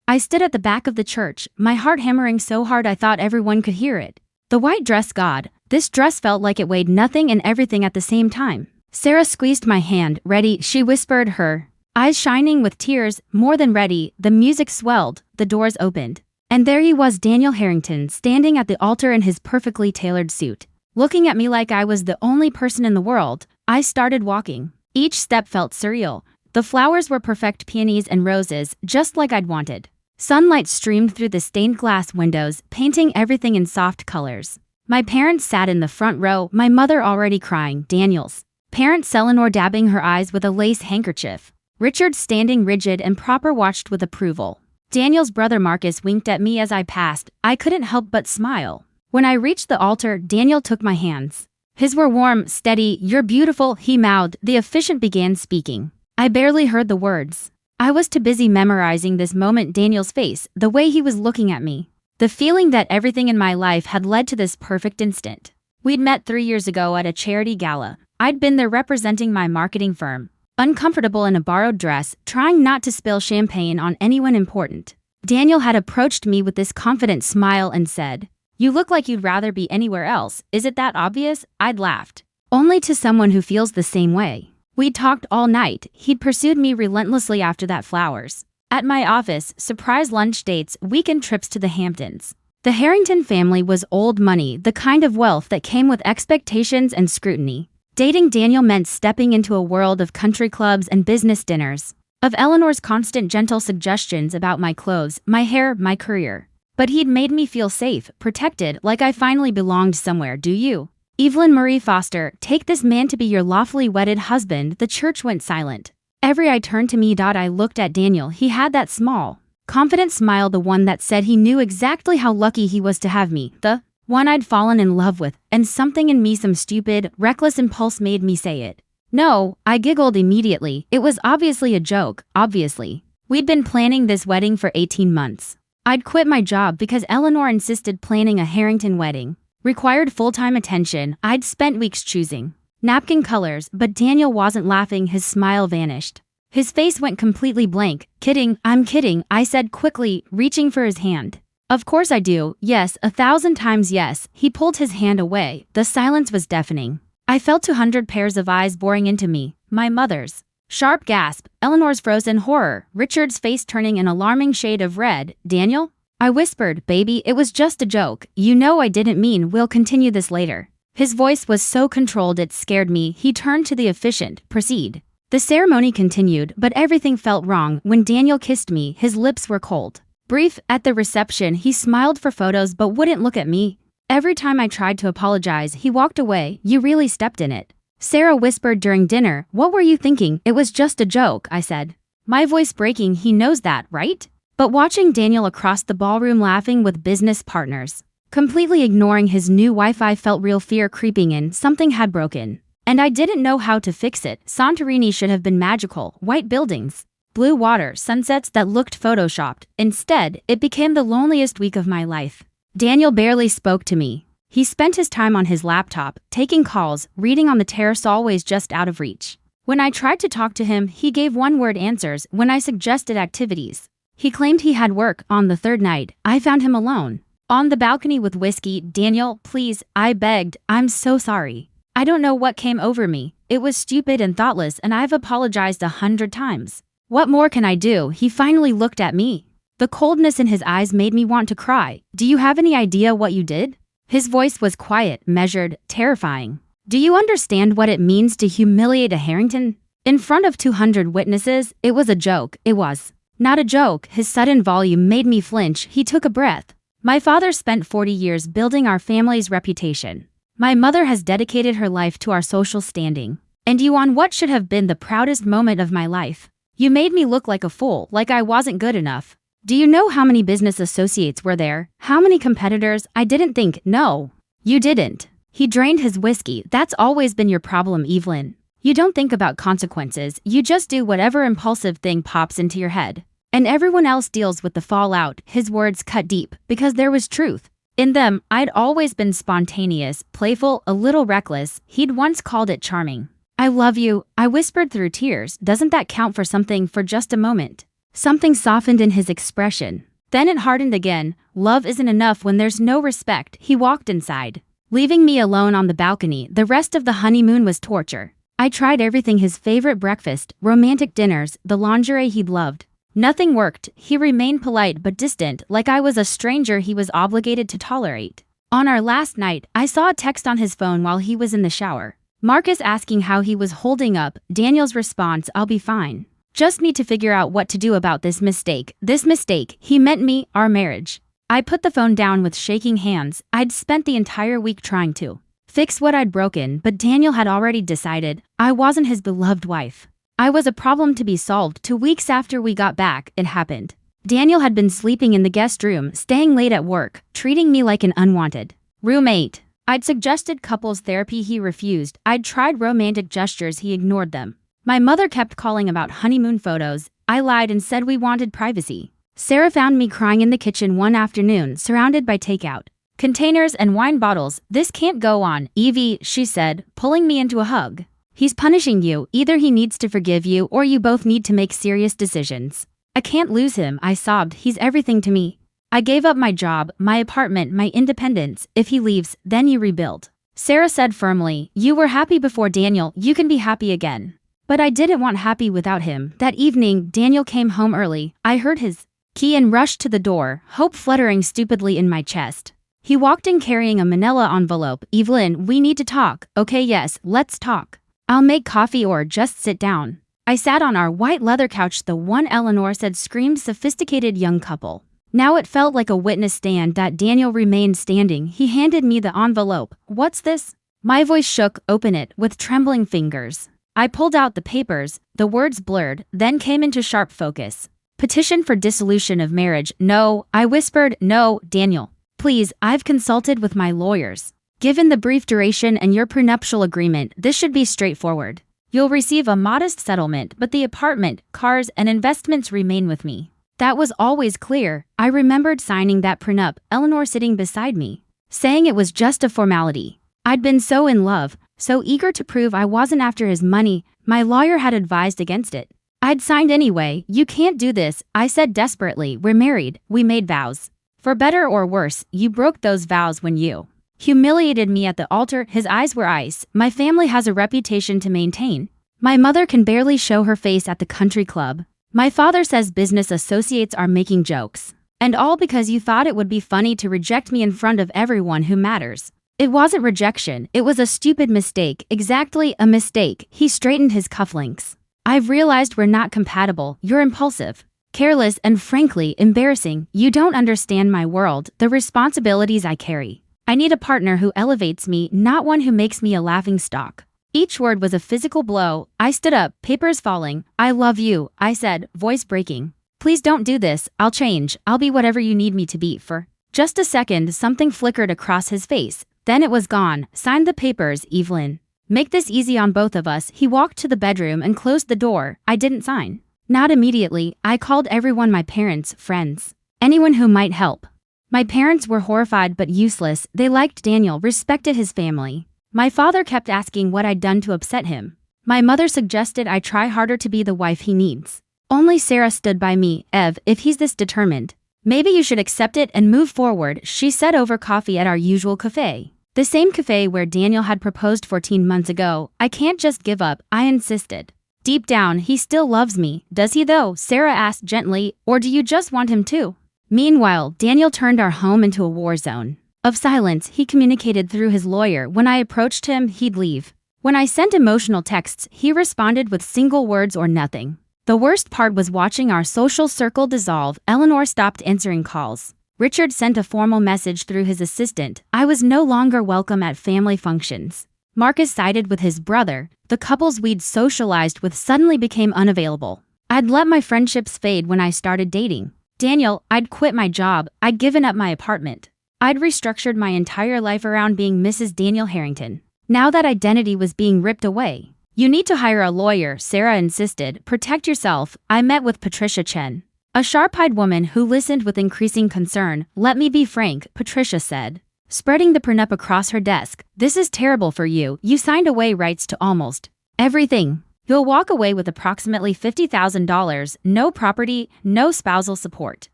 I stood at the back of the church, my heart hammering so hard I thought everyone could hear it. The white dress, God. This dress felt like it weighed nothing and everything at the same time. Sarah squeezed my hand. Ready, she whispered, her eyes shining with tears. More than ready. The music swelled, the doors opened. And there he was, Daniel Harrington, standing at the altar in his perfectly tailored suit. Looking at me like I was the only person in the world, I started walking. Each step felt surreal. The flowers were perfect peonies and roses, just like I'd wanted. Sunlight streamed through the stained glass windows, painting everything in soft colors. My parents sat in the front row, my mother already crying, Daniel's parents, Eleanor dabbing her eyes with a lace handkerchief. Richard, standing rigid and proper, watched with approval. Daniel's brother Marcus winked at me as I passed. I couldn't help but smile. When I reached the altar, Daniel took my hands. His were warm, steady. You're beautiful, he mouthed. The officiant began speaking. I barely heard the words. I was too busy memorizing this moment, Daniel's face, the way he was looking at me. The feeling that everything in my life had led to this perfect instant. We'd met 3 years ago at a charity gala. I'd been there representing my marketing firm. Uncomfortable in a borrowed dress, trying not to spill champagne on anyone important. Daniel had approached me with this confident smile and said, "You look like you'd rather be anywhere else. Is it that obvious?" I'd laughed. Only to someone who feels the same way. We'd talked all night. He'd pursued me relentlessly after that flowers. At my office, surprise lunch dates, weekend trips to the Hamptons. The Harrington family was old money, the kind of wealth that came with expectations and scrutiny. Dating Daniel meant stepping into a world of country clubs and business dinners, of Eleanor's constant gentle suggestions about my clothes, my hair, my career. But he'd made me feel safe, protected, like I finally belonged somewhere. Do you, Evelyn Marie Foster, take this man to be your lawfully wedded husband? The church went silent. Every eye turned to me. I looked at Daniel. He had that small, confident smile, the one that said he knew exactly how lucky he was to have me, the one I'd fallen in love with, and something in me, some stupid, reckless impulse made me say it. No, I giggled immediately. It was obviously a joke, obviously. We'd been planning this wedding for 18 months. I'd quit my job because Eleanor insisted planning a Harrington wedding required full-time attention. I'd spent weeks choosing napkin colors, but Daniel wasn't laughing. His smile vanished. His face went completely blank. Kidding, I'm kidding, I said quickly, reaching for his hand. Of course I do, yes, 1,000 times yes. He pulled his hand away. The silence was deafening. I felt 200 pairs of eyes boring into me. My mother's sharp gasp, Eleanor's frozen horror, Richard's face turning an alarming shade of red. Daniel? I whispered, baby, it was just a joke. You know I didn't mean. We'll continue this later. His voice was so controlled it scared me. He turned to the officiant. Proceed. The ceremony continued, but everything felt wrong. When Daniel kissed me, his lips were cold. Brief. At the reception, he smiled for photos but wouldn't look at me. Every time I tried to apologize, he walked away. You really stepped in it. Sarah whispered during dinner. What were you thinking? It was just a joke, I said. My voice breaking. He knows that, right? But watching Daniel across the ballroom laughing with business partners, completely ignoring his new wife, I felt real fear creeping in. Something had broken. And I didn't know how to fix it. Santorini should have been magical. White buildings, blue water, sunsets that looked photoshopped. Instead, it became the loneliest week of my life. Daniel barely spoke to me. He spent his time on his laptop, taking calls, reading on the terrace, always just out of reach. When I tried to talk to him, he gave one-word answers. When I suggested activities, he claimed he had work. On the third night, I found him alone, on the balcony with whiskey. Daniel, please, I begged. I'm so sorry. I don't know what came over me. It was stupid and thoughtless, and I've apologized 100 times. What more can I do? He finally looked at me. The coldness in his eyes made me want to cry. Do you have any idea what you did? His voice was quiet, measured, terrifying. Do you understand what it means to humiliate a Harrington? In front of 200 witnesses, it was a joke. It was not a joke. His sudden volume made me flinch. He took a breath. My father spent 40 years building our family's reputation. My mother has dedicated her life to our social standing. And you, on what should have been the proudest moment of my life, you made me look like a fool, like I wasn't good enough. Do you know how many business associates were there? How many competitors? I didn't think. No, you didn't. He drained his whiskey. That's always been your problem, Evelyn. You don't think about consequences. You just do whatever impulsive thing pops into your head. And everyone else deals with the fallout. His words cut deep, because there was truth in them. I'd always been spontaneous, playful, a little reckless. He'd once called it charming. I love you, I whispered through tears. Doesn't that count for something? For just a moment. Something softened in his expression. Then it hardened again. Love isn't enough when there's no respect. He walked inside, leaving me alone on the balcony. The rest of the honeymoon was torture. I tried everything: his favorite breakfast, romantic dinners, the lingerie he'd loved. Nothing worked. He remained polite but distant, like I was a stranger he was obligated to tolerate. On our last night, I saw a text on his phone while he was in the shower. Marcus asking how he was holding up. Daniel's response, "I'll be fine. Just need to figure out what to do about this mistake." This mistake, he meant me, our marriage. I put the phone down with shaking hands. I'd spent the entire week trying to fix what I'd broken, but Daniel had already decided I wasn't his beloved wife. I was a problem to be solved. 2 weeks after we got back, it happened. Daniel had been sleeping in the guest room, staying late at work, treating me like an unwanted roommate. I'd suggested couples therapy, he refused. I'd tried romantic gestures, he ignored them. My mother kept calling about honeymoon photos. I lied and said we wanted privacy. Sarah found me crying in the kitchen one afternoon, surrounded by takeout containers and wine bottles. "This can't go on, Evie," she said, pulling me into a hug. "He's punishing you. Either he needs to forgive you or you both need to make serious decisions." "I can't lose him," I sobbed. "He's everything to me. I gave up my job, my apartment, my independence. If he leaves, then you rebuild." Sarah said firmly, "You were happy before Daniel, you can be happy again." But I didn't want happy without him. That evening, Daniel came home early. I heard his key and rushed to the door, hope fluttering stupidly in my chest. He walked in carrying a manila envelope. "Evelyn, we need to talk." "Okay, yes, let's talk. I'll make coffee or just sit down." I sat on our white leather couch, the one Eleanor said screamed sophisticated young couple. Now it felt like a witness stand that Daniel remained standing. He handed me the envelope. "What's this?" My voice shook. "Open it," with trembling fingers. I pulled out the papers. The words blurred, then came into sharp focus. "Petition for dissolution of marriage." "No," I whispered. "No, Daniel. Please, I've consulted with my lawyers. Given the brief duration and your prenuptial agreement, this should be straightforward. You'll receive a modest settlement, but the apartment, cars, and investments remain with me." That was always clear. I remembered signing that prenup, Eleanor sitting beside me, saying it was just a formality. I'd been so in love, so eager to prove I wasn't after his money. My lawyer had advised against it. I'd signed anyway. "You can't do this," I said desperately. "We're married. We made vows. For better or worse, you broke those vows when you humiliated me at the altar." His eyes were ice. "My family has a reputation to maintain. My mother can barely show her face at the country club. My father says business associates are making jokes. And all because you thought it would be funny to reject me in front of everyone who matters." It wasn't rejection. It was a stupid mistake. Exactly, a mistake. He straightened his cufflinks. "I've realized we're not compatible. You're impulsive, careless, and frankly, embarrassing. You don't understand my world, the responsibilities I carry. I need a partner who elevates me, not one who makes me a laughingstock." Each word was a physical blow. I stood up, papers falling. "I love you," I said, voice breaking. "Please don't do this. I'll change. I'll be whatever you need me to be." For just a second, something flickered across his face. Then it was gone. "Sign the papers, Evelyn. Make this easy on both of us." He walked to the bedroom and closed the door. I didn't sign. Not immediately. I called everyone, my parents, friends, anyone who might help. My parents were horrified but useless. They liked Daniel, respected his family. My father kept asking what I'd done to upset him. My mother suggested I try harder to be the wife he needs. Only Sarah stood by me. "Ev, if he's this determined, maybe you should accept it and move forward," she said over coffee at our usual cafe. The same cafe where Daniel had proposed 14 months ago. "I can't just give up," I insisted. "Deep down, he still loves me." "Does he though?" Sarah asked gently. "Or do you just want him to?" Meanwhile, Daniel turned our home into a war zone of silence. He communicated through his lawyer. When I approached him, he'd leave. When I sent emotional texts, he responded with single words or nothing. The worst part was watching our social circle dissolve. Eleanor stopped answering calls. Richard sent a formal message through his assistant. I was no longer welcome at family functions. Marcus sided with his brother. The couples we'd socialized with suddenly became unavailable. I'd let my friendships fade when I started dating Daniel. I'd quit my job. I'd given up my apartment. I'd restructured my entire life around being Mrs. Daniel Harrington. Now that identity was being ripped away. "You need to hire a lawyer," Sarah insisted. "Protect yourself." I met with Patricia Chen, a sharp-eyed woman who listened with increasing concern. "Let me be frank," Patricia said, spreading the prenup across her desk. "This is terrible for you. You signed away rights to almost everything. You'll walk away with approximately $50,000, no property, no spousal support.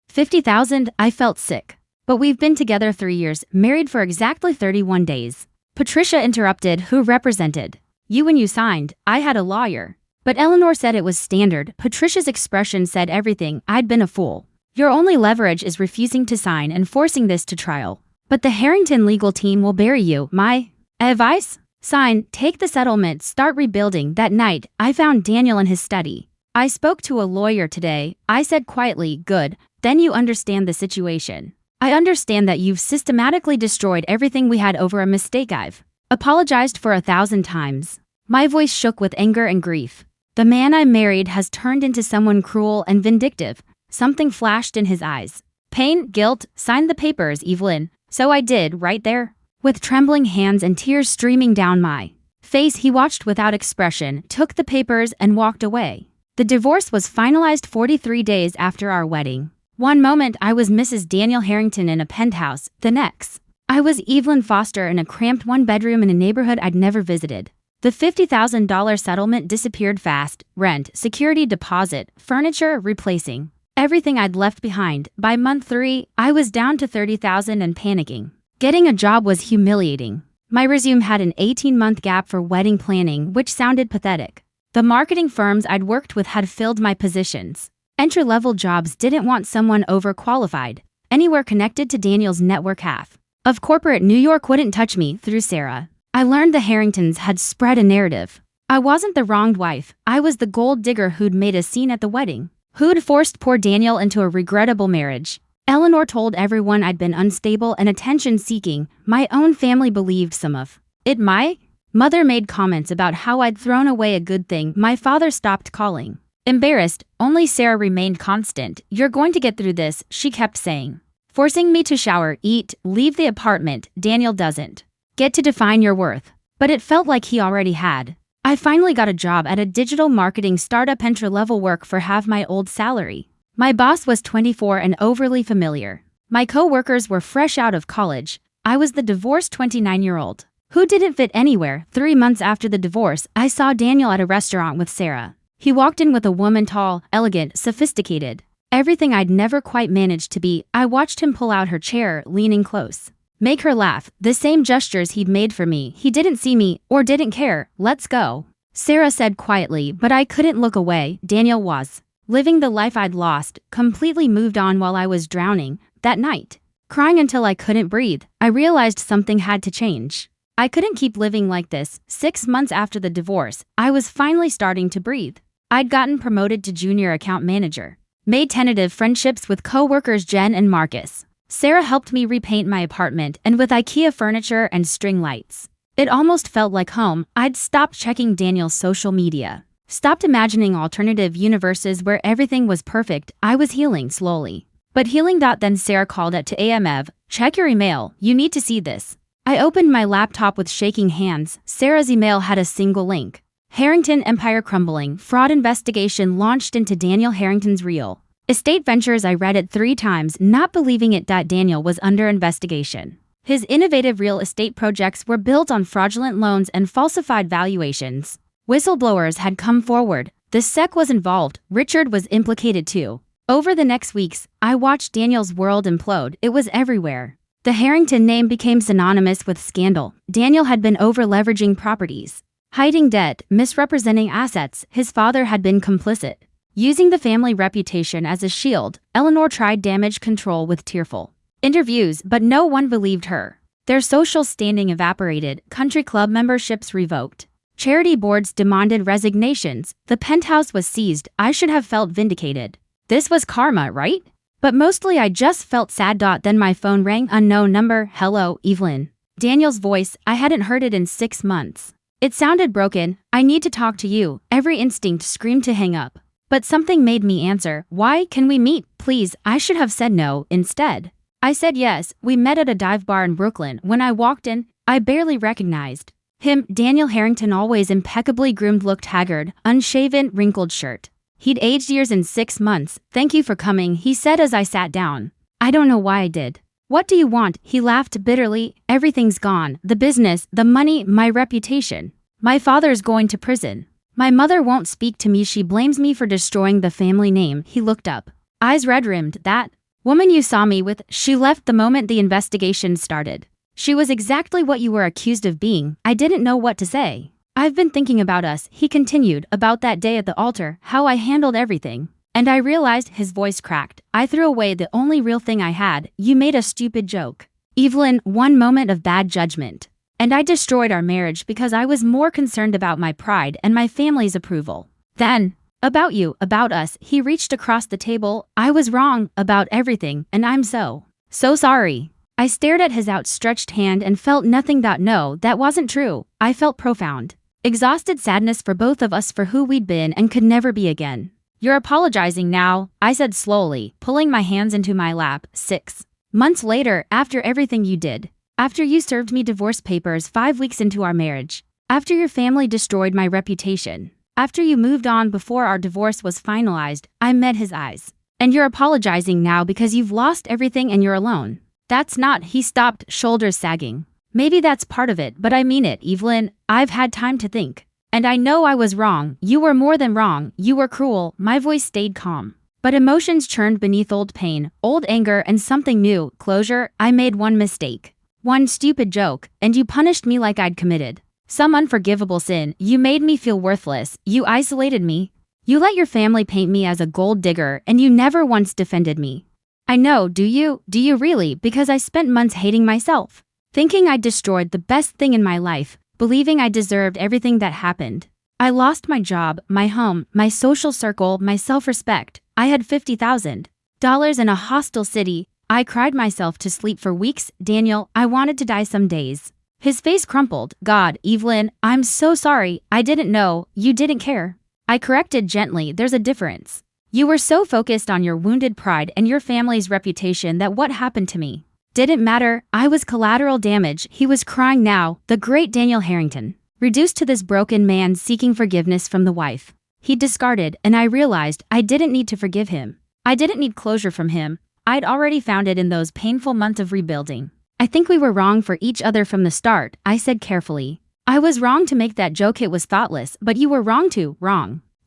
50,000, I felt sick. But we've been together 3 years, married for exactly 31 days. Patricia interrupted, who represented you when you signed. I had a lawyer. But Eleanor said it was standard. Patricia's expression said everything. I'd been a fool. Your only leverage is refusing to sign and forcing this to trial. But the Harrington legal team will bury you. My advice? Sign, take the settlement, start rebuilding. That night, I found Daniel in his study. I spoke to a lawyer today. I said quietly, good, then you understand the situation. I understand that you've systematically destroyed everything we had over a mistake. I've apologized for 1,000 times. My voice shook with anger and grief. The man I married has turned into someone cruel and vindictive. Something flashed in his eyes. Pain, guilt, sign the papers, Evelyn. So I did, right there. With trembling hands and tears streaming down my face, he watched without expression, took the papers, and walked away. The divorce was finalized 43 days after our wedding. One moment I was Mrs. Daniel Harrington in a penthouse, the next, I was Evelyn Foster in a cramped one-bedroom in a neighborhood I'd never visited. The $50,000 settlement disappeared fast. Rent, security deposit, furniture, replacing everything I'd left behind. By month 3, I was down to $30,000 and panicking. Getting a job was humiliating. My resume had an 18-month gap for wedding planning, which sounded pathetic. The marketing firms I'd worked with had filled my positions. Entry-level jobs didn't want someone overqualified. Anywhere connected to Daniel's network, half of corporate New York wouldn't touch me. Through Sarah, I learned the Harringtons had spread a narrative. I wasn't the wronged wife. I was the gold digger who'd made a scene at the wedding, who'd forced poor Daniel into a regrettable marriage. Eleanor told everyone I'd been unstable and attention-seeking. My own family believed some of it. My mother made comments about how I'd thrown away a good thing. My father stopped calling. Embarrassed, only Sarah remained constant. You're going to get through this, she kept saying. Forcing me to shower, eat, leave the apartment. Daniel doesn't get to define your worth. But it felt like he already had. I finally got a job at a digital marketing startup, entry-level work for half my old salary. My boss was 24 and overly familiar. My co-workers were fresh out of college. I was the divorced 29-year-old who didn't fit anywhere. 3 months after the divorce, I saw Daniel at a restaurant with Sarah. He walked in with a woman, tall, elegant, sophisticated. Everything I'd never quite managed to be. I watched him pull out her chair, leaning close. Make her laugh. The same gestures he'd made for me. He didn't see me, or didn't care. Let's go, Sarah said quietly, but I couldn't look away. Daniel was living the life I'd lost, completely moved on while I was drowning. That night, crying until I couldn't breathe, I realized something had to change. I couldn't keep living like this. 6 months after the divorce, I was finally starting to breathe. I'd gotten promoted to junior account manager, made tentative friendships with co-workers Jen and Marcus. Sarah helped me repaint my apartment, and with IKEA furniture and string lights, it almost felt like home. I'd stopped checking Daniel's social media, stopped imagining alternative universes where everything was perfect. I was healing slowly. But healing. Then Sarah called at 2 a.m. Ev, check your email, you need to see this. I opened my laptop with shaking hands. Sarah's email had a single link. Harrington Empire crumbling, fraud investigation launched into Daniel Harrington's real estate ventures. I read it 3 times, not believing it. Daniel was under investigation. His innovative real estate projects were built on fraudulent loans and falsified valuations. Whistleblowers had come forward. The SEC was involved. Richard was implicated too. Over the next weeks, I watched Daniel's world implode. It was everywhere. The Harrington name became synonymous with scandal. Daniel had been over-leveraging properties, hiding debt, misrepresenting assets. His father had been complicit. Using the family reputation as a shield, Eleanor tried damage control with tearful interviews, but no one believed her. Their social standing evaporated, country club memberships revoked. Charity boards demanded resignations. The penthouse was seized. I should have felt vindicated. This was karma, right? But mostly I just felt sad. Then my phone rang. Unknown number. Hello, Evelyn. Daniel's voice. I hadn't heard it in 6 months. It sounded broken. I need to talk to you. Every instinct screamed to hang up. But something made me answer. Why? Can we meet, please? I should have said no. Instead, I said yes. We met at a dive bar in Brooklyn. When I walked in, I barely recognized him. Daniel Harrington, always impeccably groomed, looked haggard, unshaven, wrinkled shirt. He'd aged years in 6 months. Thank you for coming, he said as I sat down. I don't know why I did. What do you want? He laughed bitterly. Everything's gone. The business, the money, my reputation. My father's going to prison. My mother won't speak to me. She blames me for destroying the family name. He looked up, eyes red-rimmed. That woman you saw me with, she left the moment the investigation started. She was exactly what you were accused of being. I didn't know what to say. I've been thinking about us, he continued, about that day at the altar, how I handled everything. And I realized, his voice cracked, I threw away the only real thing I had. You made a stupid joke. Evelyn, one moment of bad judgment. And I destroyed our marriage because I was more concerned about my pride and my family's approval. Then, about you, about us, he reached across the table. I was wrong about everything, and I'm so sorry. I stared at his outstretched hand and felt nothing. No, that wasn't true. I felt profound, exhausted sadness for both of us, for who we'd been and could never be again. You're apologizing now, I said slowly, pulling my hands into my lap. 6 months later, after everything you did. After you served me divorce papers 5 weeks into our marriage. After your family destroyed my reputation. After you moved on before our divorce was finalized, I met his eyes. And you're apologizing now because you've lost everything and you're alone. That's not, he stopped, shoulders sagging. Maybe that's part of it, but I mean it, Evelyn. I've had time to think. And I know I was wrong. You were more than wrong. You were cruel. My voice stayed calm. But emotions churned beneath old pain, old anger, and something new, closure. I made one mistake. One stupid joke, and you punished me like I'd committed some unforgivable sin. You made me feel worthless. You isolated me. You let your family paint me as a gold digger, and you never once defended me. I know, do you? Do you really? Because I spent months hating myself. Thinking I'd destroyed the best thing in my life, believing I deserved everything that happened. I lost my job, my home, my social circle, my self-respect. I had $50,000 in a hostile city. I cried myself to sleep for weeks. Daniel, I wanted to die some days. His face crumpled. God, Evelyn, I'm so sorry. I didn't know. You didn't care. I corrected gently. There's a difference. You were so focused on your wounded pride and your family's reputation that what happened to me didn't matter. I was collateral damage. He was crying now, the great Daniel Harrington, reduced to this broken man seeking forgiveness from the wife he discarded, and I realized I didn't need to forgive him. I didn't need closure from him. I'd already found it in those painful months of rebuilding. I think we were wrong for each other from the start, I said carefully. I was wrong to make that joke. It was thoughtless, but you were wrong to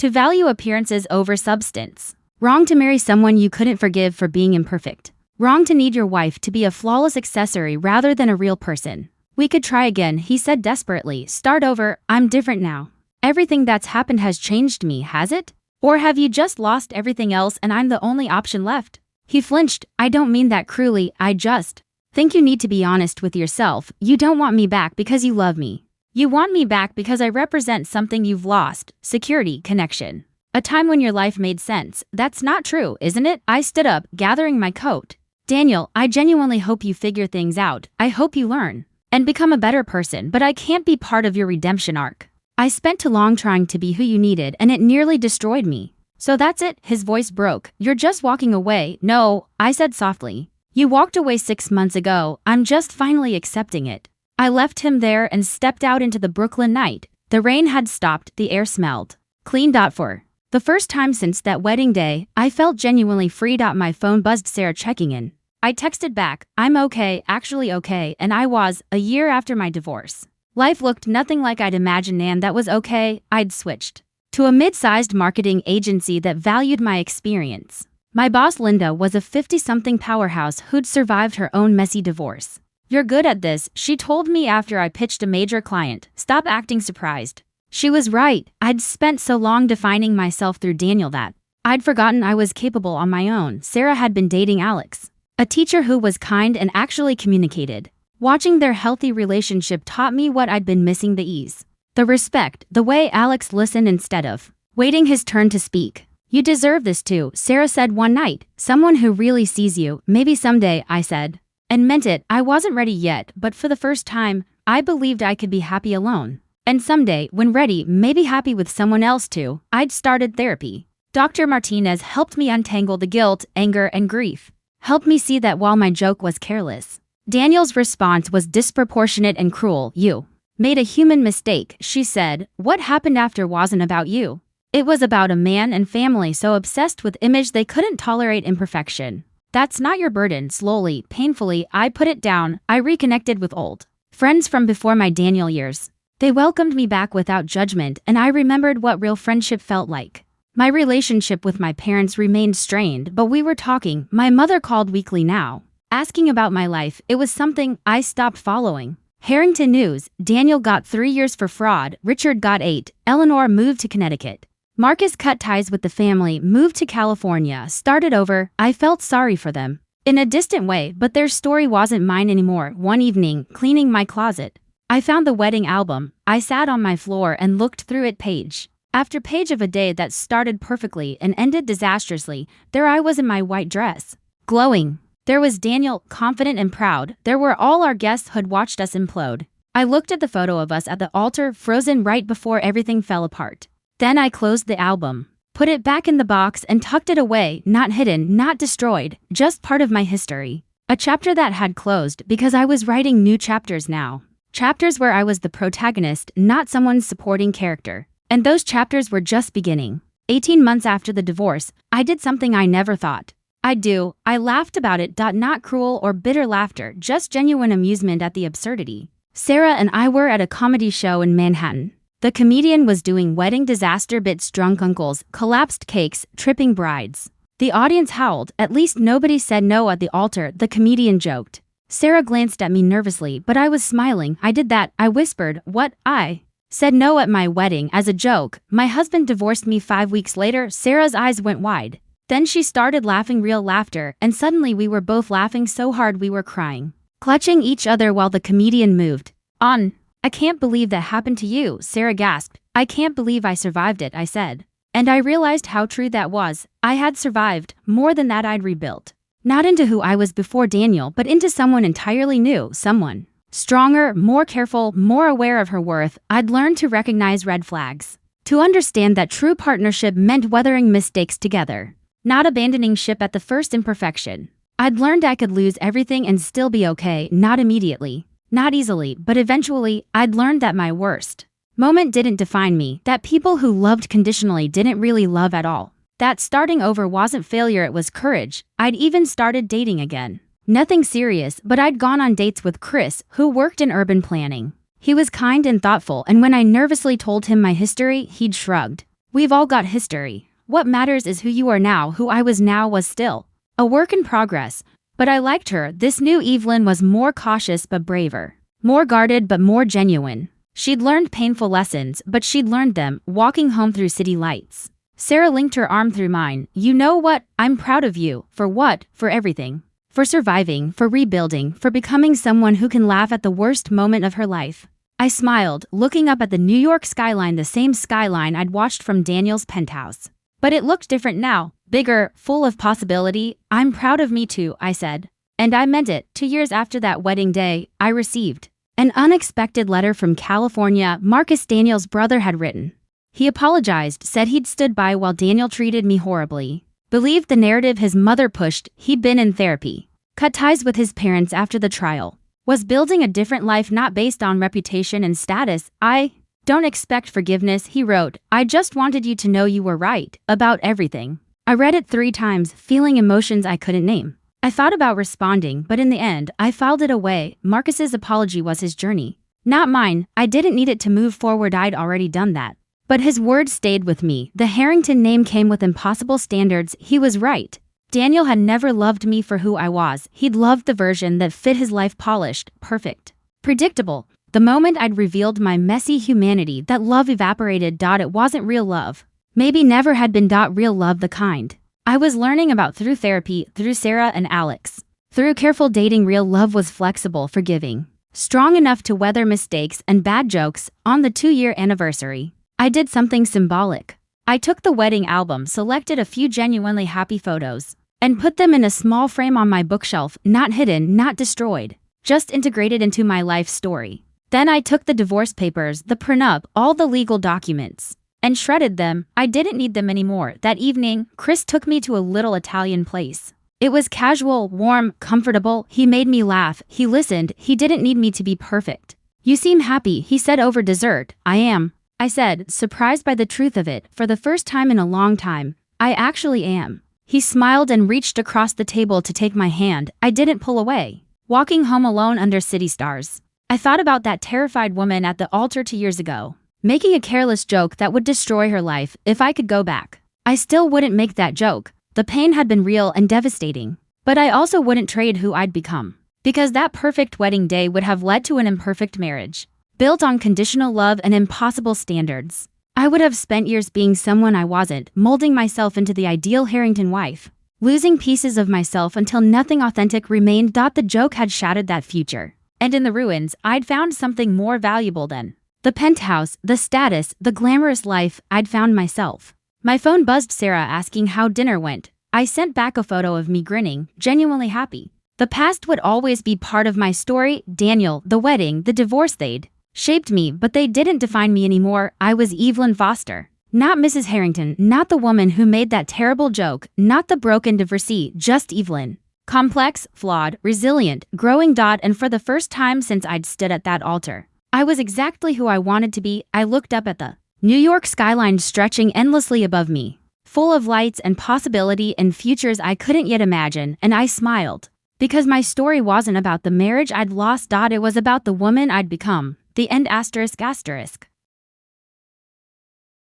value appearances over substance. Wrong to marry someone you couldn't forgive for being imperfect. Wrong to need your wife to be a flawless accessory rather than a real person. We could try again, he said desperately. Start over. I'm different now. Everything that's happened has changed me, has it? Or have you just lost everything else and I'm the only option left? He flinched. I don't mean that cruelly. I just think you need to be honest with yourself. You don't want me back because you love me. You want me back because I represent something you've lost. Security, connection. A time when your life made sense. That's not true, isn't it? I stood up, gathering my coat. Daniel, I genuinely hope you figure things out. I hope you learn and become a better person, but I can't be part of your redemption arc. I spent too long trying to be who you needed and it nearly destroyed me. So that's it, his voice broke. You're just walking away. No, I said softly. You walked away 6 months ago. I'm just finally accepting it. I left him there and stepped out into the Brooklyn night. The rain had stopped, the air smelled clean. For the first time since that wedding day, I felt genuinely free. My phone buzzed. Sarah checking in. I texted back, I'm okay, actually okay, and I was, a year after my divorce. Life looked nothing like I'd imagined, and that was okay. I'd switched to a mid-sized marketing agency that valued my experience. My boss Linda was a 50-something powerhouse who'd survived her own messy divorce. You're good at this, she told me after I pitched a major client. Stop acting surprised. She was right. I'd spent so long defining myself through Daniel that I'd forgotten I was capable on my own. Sarah had been dating Alex, a teacher who was kind and actually communicated. Watching their healthy relationship taught me what I'd been missing: the ease, the respect, the way Alex listened instead of waiting his turn to speak. You deserve this too, Sarah said one night. Someone who really sees you. Maybe someday, I said. And meant it. I wasn't ready yet, but for the first time, I believed I could be happy alone. And someday, when ready, maybe happy with someone else too. I'd started therapy. Dr. Martinez helped me untangle the guilt, anger, and grief. Helped me see that while my joke was careless, Daniel's response was disproportionate and cruel. You made a human mistake, she said. What happened after wasn't about you. It was about a man and family so obsessed with image they couldn't tolerate imperfection. That's not your burden. Slowly, painfully, I put it down. I reconnected with old friends from before my Daniel years. They welcomed me back without judgment, and I remembered what real friendship felt like. My relationship with my parents remained strained, but we were talking. My mother called weekly now, asking about my life. It was something I stopped following. Harrington news: Daniel got 3 years for fraud, Richard got 8, Eleanor moved to Connecticut. Marcus cut ties with the family, moved to California, started over. I felt sorry for them in a distant way, but their story wasn't mine anymore. One evening, cleaning my closet, I found the wedding album. I sat on my floor and looked through it page after page of a day that started perfectly and ended disastrously. There I was in my white dress, glowing. There was Daniel, confident and proud. There were all our guests who'd watched us implode. I looked at the photo of us at the altar, frozen right before everything fell apart. Then I closed the album, put it back in the box and tucked it away, not hidden, not destroyed, just part of my history. A chapter that had closed because I was writing new chapters now. Chapters where I was the protagonist, not someone's supporting character. And those chapters were just beginning. 18 months after the divorce, I did something I never thought I'd do. I laughed about it. Not cruel or bitter laughter, just genuine amusement at the absurdity. Sarah and I were at a comedy show in Manhattan. The comedian was doing wedding disaster bits: drunk uncles, collapsed cakes, tripping brides. The audience howled. At least nobody said no at the altar, the comedian joked. Sarah glanced at me nervously, but I was smiling. I did that, I whispered. What? I said no at my wedding as a joke. My husband divorced me 5 weeks later. Sarah's eyes went wide. Then she started laughing, real laughter, and suddenly we were both laughing so hard we were crying, clutching each other while the comedian moved on. I can't believe that happened to you, Sarah gasped. I can't believe I survived it, I said. And I realized how true that was. I had survived. More than that, I'd rebuilt. Not into who I was before Daniel, but into someone entirely new, someone stronger, more careful, more aware of her worth. I'd learned to recognize red flags, to understand that true partnership meant weathering mistakes together, not abandoning ship at the first imperfection. I'd learned I could lose everything and still be okay, not immediately, not easily, but eventually. I'd learned that my worst moment didn't define me, that people who loved conditionally didn't really love at all, that starting over wasn't failure, it was courage. I'd even started dating again. Nothing serious, but I'd gone on dates with Chris, who worked in urban planning. He was kind and thoughtful, and when I nervously told him my history, he'd shrugged. We've all got history. What matters is who you are now. Who I was now was still a work in progress. But I liked her. This new Evelyn was more cautious but braver, more guarded but more genuine. She'd learned painful lessons, but she'd learned them, walking home through city lights. Sarah linked her arm through mine. You know what? I'm proud of you. For what? For everything. For surviving, for rebuilding, for becoming someone who can laugh at the worst moment of her life. I smiled, looking up at the New York skyline, the same skyline I'd watched from Daniel's penthouse. But it looked different now, bigger, full of possibility. I'm proud of me too, I said. And I meant it. 2 years after that wedding day, I received an unexpected letter from California. Marcus, Daniel's brother, had written. He apologized, said he'd stood by while Daniel treated me horribly. Believed the narrative his mother pushed. He'd been in therapy, cut ties with his parents after the trial, was building a different life not based on reputation and status. I don't expect forgiveness, he wrote. I just wanted you to know you were right about everything. I read it 3 times, feeling emotions I couldn't name. I thought about responding, but in the end, I filed it away. Marcus's apology was his journey, not mine. I didn't need it to move forward. I'd already done that. But his words stayed with me. The Harrington name came with impossible standards. He was right. Daniel had never loved me for who I was. He'd loved the version that fit his life, polished, perfect, predictable. The moment I'd revealed my messy humanity, that love evaporated. It wasn't real love. Maybe never had been. Real love, the kind I was learning about through therapy, through Sarah and Alex, through careful dating. Real love was flexible, forgiving, strong enough to weather mistakes and bad jokes. On the 2-year anniversary, I did something symbolic. I took the wedding album, selected a few genuinely happy photos, and put them in a small frame on my bookshelf, not hidden, not destroyed, just integrated into my life story. Then I took the divorce papers, the prenup, all the legal documents, and shredded them. I didn't need them anymore. That evening, Chris took me to a little Italian place. It was casual, warm, comfortable. He made me laugh. He listened. He didn't need me to be perfect. You seem happy, he said over dessert. I am, I said, surprised by the truth of it. For the first time in a long time, I actually am. He smiled and reached across the table to take my hand. I didn't pull away. Walking home alone under city stars, I thought about that terrified woman at the altar 2 years ago, making a careless joke that would destroy her life. If I could go back, I still wouldn't make that joke. The pain had been real and devastating. But I also wouldn't trade who I'd become. Because that perfect wedding day would have led to an imperfect marriage, built on conditional love and impossible standards. I would have spent years being someone I wasn't, molding myself into the ideal Harrington wife, losing pieces of myself until nothing authentic remained. The joke had shattered that future. And in the ruins, I'd found something more valuable than the penthouse, the status, the glamorous life. I'd found myself. My phone buzzed. Sarah asking how dinner went. I sent back a photo of me grinning, genuinely happy. The past would always be part of my story. Daniel, the wedding, the divorce, they'd shaped me, but they didn't define me anymore. I was Evelyn Foster. Not Mrs. Harrington, not the woman who made that terrible joke, not the broken divorcee, just Evelyn. Complex, flawed, resilient, growing. And for the first time since I'd stood at that altar, I was exactly who I wanted to be. I looked up at the New York skyline stretching endlessly above me, full of lights and possibility and futures I couldn't yet imagine, and I smiled. Because my story wasn't about the marriage I'd lost. It was about the woman I'd become. The end. ****.